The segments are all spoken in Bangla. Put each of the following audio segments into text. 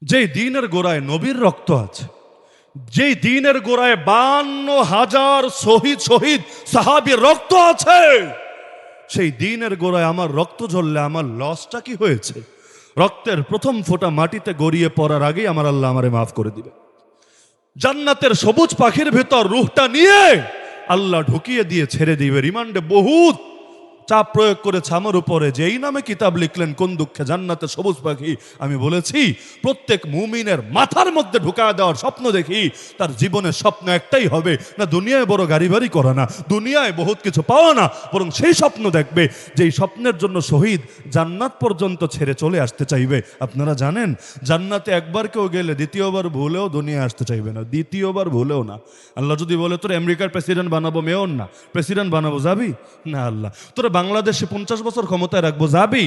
যেই দিনের গোড়ায় নবীর রক্ত আছে, যেই দিনের গোড়ায় 52,000 শহীদ শহীদ সাহাবীর রক্ত আছে, সেই দিনের গোড়ায় আমার রক্ত ঝরলে আমার লসটা কি হয়েছে? রক্তের প্রথম ফোঁটা মাটিতে গড়িয়ে পড়ার আগেই আমার আল্লাহ আমারে মাফ করে দিবে। জান্নাতের সবুজ পাখির ভেতর রূহটা নিয়ে আল্লাহ ঢুকিয়ে দিয়ে ছেড়ে দিবে। রিমান্ডে বহুত চাপ প্রয়োগ করেছে আমার উপরে, যে এই নামে কিতাব লিখলেন কোন দুঃখে জান্নাতে সবুজ পাখি। আমি বলেছি প্রত্যেক মুমিনের মাথার মধ্যে ঢুকায় দেওয়ার স্বপ্ন দেখি, তার জীবনের স্বপ্ন একটাই হবে, না দুনিয়ায় বড় গাড়ি বাড়ি করা, না দুনিয়ায় বহুত কিছু পাওয়া, না বরং সেই স্বপ্ন দেখবে যেই স্বপ্নের জন্য শহীদ জান্নাত পর্যন্ত ছেড়ে চলে আসতে চাইবে। আপনারা জানেন জান্নাতে একবার কেউ গেলে দ্বিতীয়বার ভুলেও দুনিয়ায় আসতে চাইবে না, দ্বিতীয়বার ভুলেও না। আল্লাহ যদি বলে তোর আমেরিকার প্রেসিডেন্ট বানাবো, মেয়র না প্রেসিডেন্ট বানাবো, যাবি না? আল্লাহ তোর বাংলাদেশে 50 বছর ক্ষমতায় রাখবো, যাবি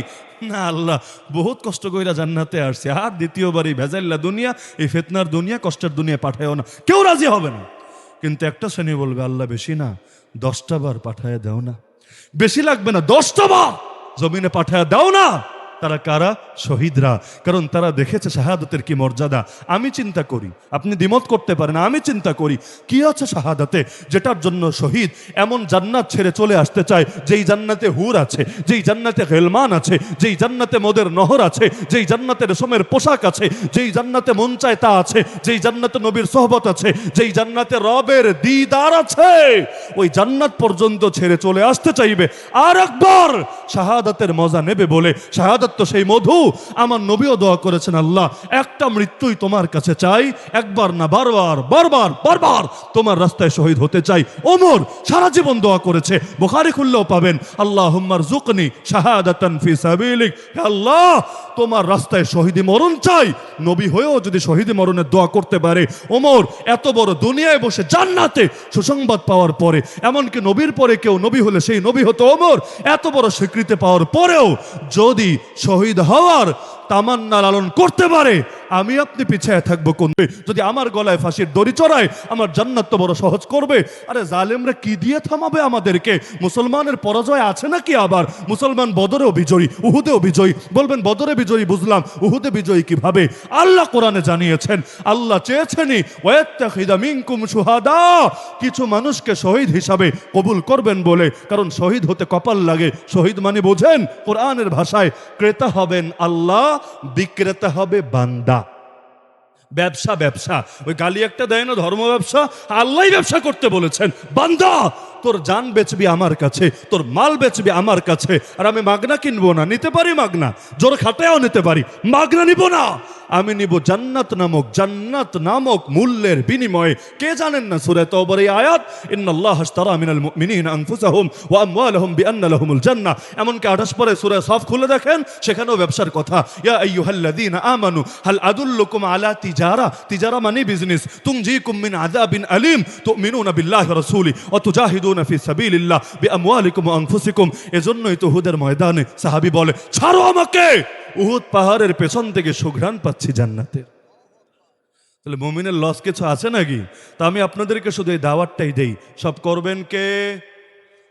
না? আল্লাহ বহুত কষ্ট কইরা জান্নাতে আসছে, আর দ্বিতীয়বার এই ভেজাল্লা দুনিয়া, এই ফিতনার দুনিয়া, কষ্টের দুনিয়া পাঠায়ও না, কেউ রাজি হবে না। কিন্তু একটা শ্রেণী বলবে আল্লাহ বেশি না 10টা বার পাঠায় দাও না, বেশি লাগবে না 10টা বার জমিনে পাঠায় দাও না। তারা কারা? শহীদরা। কারণ তারা দেখেছে শাহাদাতের কি মর্যাদা। আমি চিন্তা করি, আপনি দ্বিমত করতে পারেন, আমি চিন্তা করি কি আছে শাহাদাতে যেটার জন্য শহীদ এমন জান্নাত ছেড়ে চলে আসতে চায় যেই জান্নাতে হুর আছে, যেই জান্নাতে গেলমান আছে, যেই জান্নাতে মদের নহর আছে, যেই জান্নাতে রেশমের পোশাক আছে, যেই জান্নাতে মন চায় তা আছে, যেই জান্নাতে নবীর সোহবত আছে, যেই জান্নাতে রবের দিদার আছে, ওই জান্নাত পর্যন্ত ছেড়ে চলে আসতে চাইবে আর একবার শাহাদাতের মজা নেবে বলে। শাহাদাত তো সেই মধু। আমার নবীও দোয়া করেছেন, আল্লাহ একটা মৃত্যুই তোমার কাছে চাই, একবার না বারবার বারবার বারবার তোমার রাস্তায় শহীদ হতে চাই। ওমর সারা জীবন দোয়া করেছে, বুখারী খুললেও পাবেন, আল্লাহুম্মা রযুকনি শাহাদাতান ফি সাবিলিক, হে আল্লাহ তোমার রাস্তায় শহীদি মরণ চাই। নবী হয়েও যদি শহীদি মরণের দোয়া করতে পারে, ওমর এত বড় দুনিয়ায় বসে জান্নাতে সুসংবাদ পাওয়ার পরে, এমনকি নবীর পরে কেউ নবী হলে সেই নবী হতো ওমর, এত বড় স্বীকৃতি পাওয়ার পরেও যদি শহীদ হওয়ার তামান্না লালন করতে পারে, আমি আপনি পিছিয়ে থাকবো কোন? যদি আমার গলায় ফাঁসির দড়ি চড়ায়, আমার জান্নাত তো বড় সহজ করবে। আরে জালেমরা কি দিয়ে থামাবে আমাদেরকে? মুসলমানের পরাজয় আছে নাকি? আবার মুসলমান বদরেও বিজয়ী, উহুদেও বিজয়ী। বলবেন বদরে বিজয়ী বুঝলাম, উহুদে বিজয়ী কিভাবে? আল্লাহ কোরআনে জানিয়েছেন, আল্লাহ চেয়েছেনই ওয়াত্তাখিযা মিনকুম শুহাদা, কিছু মানুষকে শহীদ হিসাবে কবুল করবেন বলে। কারণ শহীদ হতে কপাল লাগে। শহীদ মানে বোঝেন কোরআনের ভাষায়, ক্রেতা হবেন আল্লাহ, বিক্রেতা হবে বান্দা। ব্যবসা ব্যবসা, ওই গালি একটা দেয় না ধর্ম ব্যবসা, আল্লাহ ব্যবসা করতে বলেছেন। বান্দা তোর জান বেচবি আমার কাছে, তোর মাল বেচবি আমার কাছে, আর আমি মাগনা কিনবো না। নিতে পারি মাগনা, জোর খাটায়ও নিতে পারি, মাগনা নিব না। আমি নিব জান্নাত নামক মূল্যের বিনিময়ে। কে জানেন না সূরা তাওবার এই আয়াত, ইন্নাল্লাহা আশতারা মিনাল মুমিনিনা আনফুসাহুম ওয়া আমওয়ালাহুম বিআন্না লাহুমুল জান্নাহ। এমনকি 28 পরে সূরা সাফ খুলে দেখেন, সেখানেও ব্যবসার কথা। ইয়া আইয়ুহাল্লাযীনা আমানু হাল আদুল্লুকুম আলা তিজারা মানে বিজনেস, তুনজিকুম মিন আযাবিন আলীম তুমিনুনা বিল্লাহি ওয়া রাসূলি ওয়া তুজাহিদুনা ফি সাবিলিল্লাহ বিআমওয়ালিকুম ওয়া আনফুসিকুম। এজন্যই তো উহুদের ময়দানে সাহাবী বলে, ছাড়ো আমাকে, উহুদ পাহাড়ের পেছন থেকে সুঘ্রাণ পাচ্ছি জান্নাতের। তাহলে মুমিনের লস কিছু আছে নাকি? তা আমি আপনাদেরকে শুধু এই দাওয়াতটাই দেই, সব করবেন কে?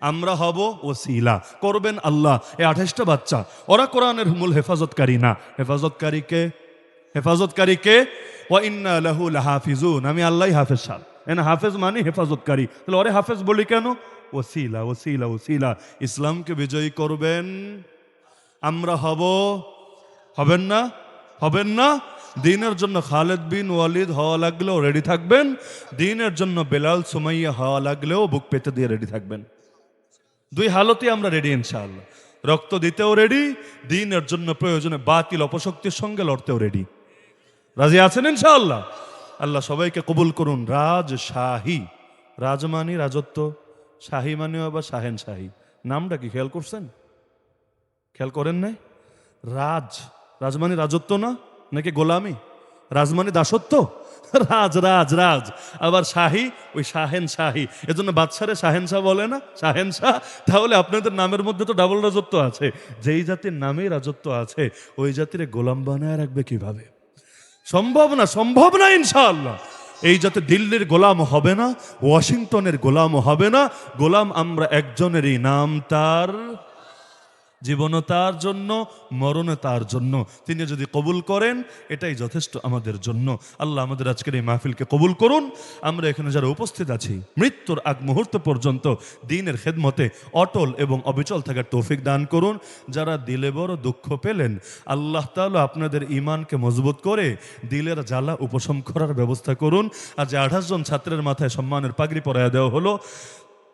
আমরা হব ওসিলা, করবেন আল্লাহ। এই 28টা বাচ্চা, ওরা কোরআনের মূল হেফাজতকারী না। হেফাজতকারী কে? ওয়া ইন্না লাহু লাহাফিজুন, আমি আল্লাহই হাফেজ সাহেব। হাফেজ মানে হেফাজতকারী। তাহলে ওরে হাফেজ বলি কেন? ওসিলা ওসিলা ওসিলা। ইসলামকে বিজয়ী করবেন আমরা হবেন না? দ্বীনের জন্য খালেদ বিন ওয়ালিদ হওয়া লাগলেও রেডি থাকবেন, দ্বীনের জন্য বেলাল সুমাইয়া হওয়া লাগলেও বুক পেতে দিয়ে রেডি থাকবেন। দুই হালতে আমরা রেডি ইনশাআল্লাহ। রক্ত দিতেও রেডি, দ্বীনের জন্য প্রয়োজনে বাতিল অপশক্তির সঙ্গে লড়তেও রেডি। রাজি আছেন ইনশাআল্লাহ? আল্লাহ সবাইকে কবুল করুন। রাজশাহী, রাজ মানে রাজত্ব, শাহী মানে আবার শাহেন শাহী। নামটা কি খেয়াল করছেন? খেয়াল করেন নাই? রাজ মানে রাজত্ব না, নাকি গোলামি? রাজ মানে দাসত্ব, রাজ আবার শাহী, ওই শাহেন শাহী। এজন্য বাদশারে শাহেন শাহ বলে না, শাহেন শাহ। তাহলে আপনাদের নামের মধ্যে তো ডাবল রাজত্ব আছে। যেই জাতির নামেই রাজত্ব আছে, ওই জাতির গোলাম বানায় রাখবে কিভাবে? সম্ভব না ইনশাআল্লাহ। এই যাতে দিল্লির গোলাম হবে না, ওয়াশিংটনের গোলাম হবে না। গোলাম আমরা একজনেরই, নাম তার জীবনও তার জন্য, মরণও তার জন্য। তিনি যদি কবুল করেন এটাই যথেষ্ট আমাদের জন্য। আল্লাহ আমাদের আজকের এই মাহফিলকে কবুল করুন। আমরা এখানে যারা উপস্থিত আছি মৃত্যুর আগ মুহূর্ত পর্যন্ত দ্বীনের খেদমতে অটল এবং অবিচল থাকার তৌফিক দান করুন। যারা দিলে বড় দুঃখ পেলেন, আল্লাহ তাআলা আপনাদের ঈমানকে মজবুত করে দিলের জ্বালা উপশম করার ব্যবস্থা করুন। আর যে 28 জন ছাত্রের মাথায় সম্মানের পাগড়ি পরায়া দেওয়া হলো,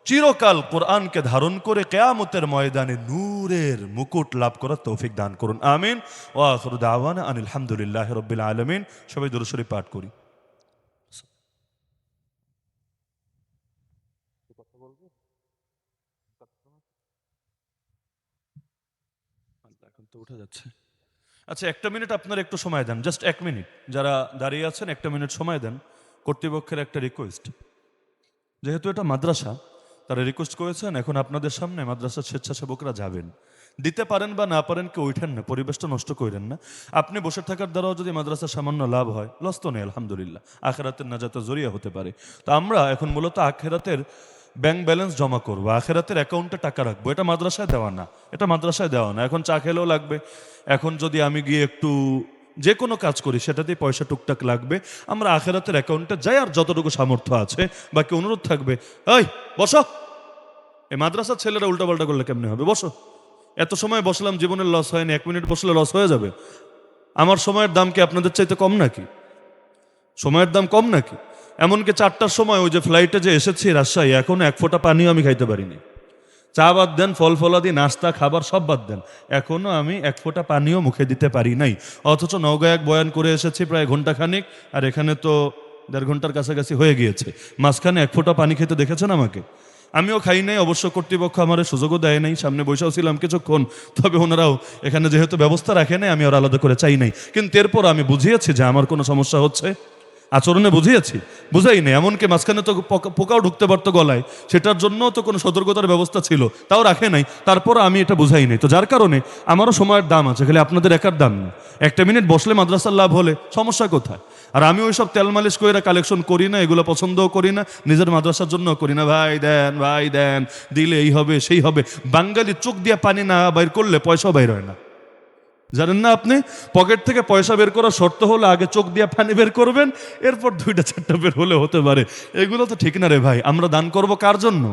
চিরকাল কোরআনকে ধারণ করে কিয়ামতের ময়দানে নূরের মুকুট লাভ করার তৌফিক দান করুন। আমিন। ওয়া আখিরু দাওয়ানা আনিল হামদুলিল্লাহি রাব্বিল আলামিন। সবাই দুরূদ শরীফ পাঠ করি। এখন তো উঠে যাচ্ছে। আচ্ছা, 1 মিনিট আপনারা একটু সময় দেন, জাস্ট 1 মিনিট। যারা দাঁড়িয়ে আছেন 1 মিনিট সময় দেন। কর্তৃপক্ষের একটা রিকোয়েস্ট, যেহেতু এটা মাদ্রাসা, তারা রিকোয়েস্ট করেছেন এখন আপনাদের সামনে মাদ্রাসার স্বেচ্ছাসেবকরা যাবেন। দিতে পারেন বা না পারেন কেউ উঠেন না, পরিবেশটা নষ্ট করেন না। আপনি বসে থাকার দ্বারাও যদি মাদ্রাসার সামান্য লাভ হয়, লস তো নেই, আলহামদুলিল্লাহ, আখেরাতের নাজাতের জরিয়া হতে পারে। তো আমরা এখন মূলত আখেরাতের ব্যাংক ব্যালেন্স জমা করবো, আখেরাতের অ্যাকাউন্টে টাকা রাখবো। এটা মাদ্রাসায় দেওয়া না, এটা মাদ্রাসায় দেওয়া না। এখন চা খেলেও লাগবে, এখন যদি আমি গিয়ে একটু যে কোনো কাজ করি সেটাতেই পয়সা টুকটাক লাগবে। আমরা আখেরাতের অ্যাকাউন্টে যাই, আর যতটুকু সামর্থ্য আছে। বাকি অনুরোধ থাকবে, এই বসো, এই মাদ্রাসার ছেলেরা উল্টাপাল্টা করলে কেমনে হবে, বসো। এত সময় বসলাম, জীবনের লস হয়নি, 1 মিনিট বসলে লস হয়ে যাবে। আমার সময়ের দাম কি আপনাদের চাইতে কম নাকি? সময়ের দাম কম নাকি? এমনকি 4টার সময় ওই যে ফ্লাইটে যে এসেছি রাজশাহী, এখনো 1 ফোঁটা পানিও আমি খাইতে পারিনি। চা বাদ দেন, ফল ফলাদি, নাস্তা, খাবার সব বাদ দেন, এখনো আমি 1 ফোঁটা পানিও মুখে দিতে পারি নাই। অথচ নওগাঁ এক বয়ান করে এসেছি প্রায় ঘন্টাখানিক, আর এখানে তো 1.5 ঘন্টার কাছাকাছি হয়ে গিয়েছে। মাঝখানে 1 ফোঁটা পানি খেতে দেখেছেন আমাকে? আমিও খাই নাই, অবশ্য কর্তৃপক্ষ আমার সুযোগও দেয় নাই। সামনে বসেও ছিলাম কিছুক্ষণ, তবে ওনারাও এখানে যেহেতু ব্যবস্থা রাখে নাই, আমি আর আলাদা করে চাই নাই। কিন্তু এরপর আমি বুঝিয়েছি যে আমার কোনো সমস্যা হচ্ছে, আচরণে বুঝিয়েছি, বুঝাই নেই। এমনকি মাঝখানে তো পোকাও ঢুকতে পারতো গলায়, সেটার জন্য তো কোনো সতর্কতার ব্যবস্থা ছিল, তাও রাখে নাই। তারপর আমি এটা বুঝাই নাই। তো যার কারণে আমারও সময়ের দাম আছে, খালি আপনাদের একার দাম না। 1 মিনিট বসলে মাদ্রাসার লাভ হলে সমস্যা কোথায়? আর আমি ওই সব তেল মালিশ করে কালেকশন করি না, এগুলো পছন্দও করি না, নিজের মাদ্রাসার জন্যও করি না। ভাই দেন, ভাই দেন, দিলে এই হবে সেই হবে। বাঙালি চোখ দিয়ে পানি না বাইর করলে পয়সাও বাইর হয় না, জানেন না আপনি? পকেট থেকে পয়সা বের করার শর্ত হলো আগে চোখ দিয়ে পানি বের করবেন, এরপর 2টা 4টা বের হলে হতে পারে। এগুলো তো ঠিক না রে ভাই। আমরা দান করব কার জন্য?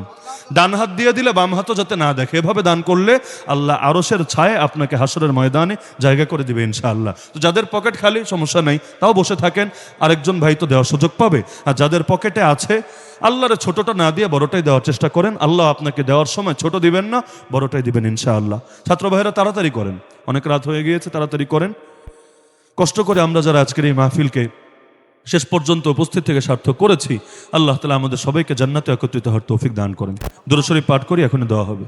ডান হাত দিয়ে দিলে বাম হাতও যাতে না দেখে, এভাবে দান করলে আল্লাহ আরশের ছায়ে আপনাকে হাসরের ময়দানে জায়গা করে দিবে ইনশাআল্লাহ। তো যাদের পকেট খালি, সমস্যা নাই, তাও বসে থাকেন, আরেকজন ভাই তো দেওয়ার সুযোগ পাবে। আর যাদের পকেটে আছে, আল্লাহর ছোটটা না দিয়ে বড়টাই দেওয়ার চেষ্টা করেন। আল্লাহ আপনাকে দেওয়ার সময় ছোট দিবেন না, বড়টাই দিবেন ইনশাআল্লাহ। ছাত্র ভাইয়েরা তাড়াতাড়ি করেন, অনেক রাত হয়ে গিয়েছে, তাড়াতাড়ি করেন। কষ্ট করে আমরা যারা আজকের এই মাহফিলকে শেষ পর্যন্ত উপস্থিত থেকে সার্থক করেছি, আল্লাহ তাআলা আমাদের সবাইকে জান্নাতে একত্রিত হওয়ার তৌফিক দান করেন। দুরূদ শরীফ পাঠ করি, এখনই দেওয়া হবে।